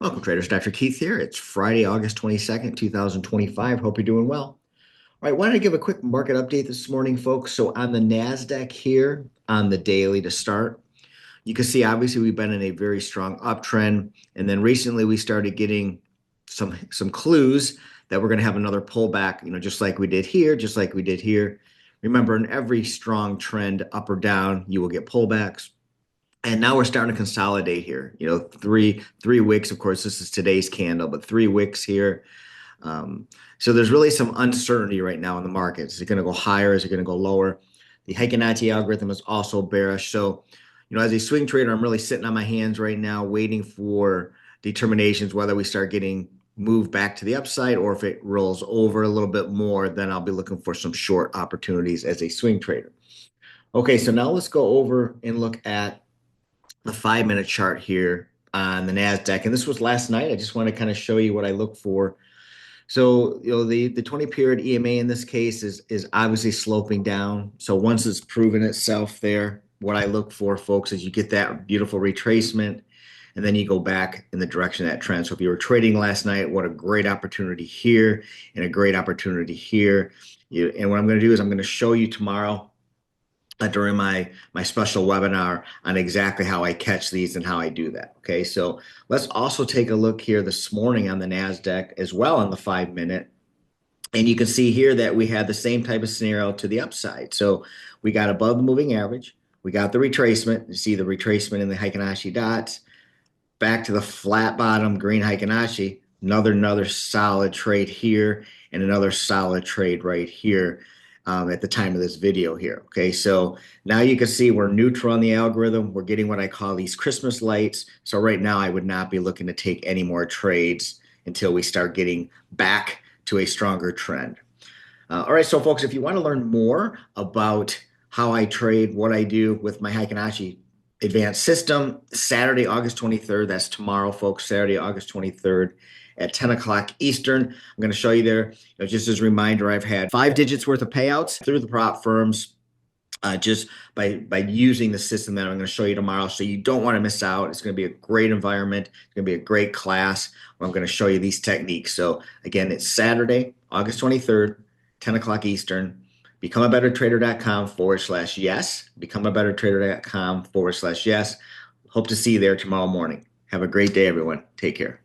Welcome, traders. Dr. Keith here. It's Friday, August 22nd, 2025. Hope you're doing well. All right, wanted to give a quick market update this morning, folks. So on the NASDAQ here on the daily to start, you can see obviously we've been in a very strong uptrend. And then recently we started getting some clues that we're going to have another pullback, just like we did here, just like we did here. Remember, in every strong trend up or down, you will get pullbacks. And now we're starting to consolidate here. Three wicks. Of course, this is today's candle, but 3 wicks here. So there's really some uncertainty right now in the market. Is it going to go higher? Is it going to go lower? The Fibonacci algorithm is also bearish. So, as a swing trader, I'm really sitting on my hands right now, waiting for determinations whether we start getting moved back to the upside or if it rolls over a little bit more. Then I'll be looking for some short opportunities as a swing trader. Okay, so now let's go over and look at the 5-minute chart here on the NASDAQ. And this was last night. I just want to kind of show you what I look for. So, the 20 period EMA in this case is obviously sloping down. So once it's proven itself there, what I look for, folks, is you get that beautiful retracement and then you go back in the direction of that trend. So if you were trading last night, what a great opportunity here and a great opportunity here. And what I'm going to do is I'm going to show you tomorrow during my special webinar on exactly how I catch these and how I do that. Okay, so let's also take a look here this morning on the NASDAQ as well on the 5-minute. And you can see here that we had the same type of scenario to the upside. So we got above the moving average. We got the retracement. You see the retracement in the Fibonacci dots. Back to the flat bottom green Fibonacci. Another solid trade here and another solid trade right here. At the time of this video here. Okay, so now you can see we're neutral on the algorithm. We're getting what I call these Christmas lights. So right now I would not be looking to take any more trades until we start getting back to a stronger trend. All right, so folks, if you want to learn more about how I trade, what I do with my Fibonacci advanced system, Saturday, August 23rd, that's tomorrow, folks, Saturday, August 23rd at 10 o'clock Eastern. I'm going to show you there. Just as a reminder, I've had 5 digits worth of payouts through the prop firms just by using the system that I'm going to show you tomorrow. So you don't want to miss out. It's going to be a great environment. It's going to be a great class where I'm going to show you these techniques. So again, it's Saturday, August 23rd, 10 o'clock Eastern. BecomeABetterTrader.com/yes. BecomeABetterTrader.com/yes. Hope to see you there tomorrow morning. Have a great day, everyone. Take care.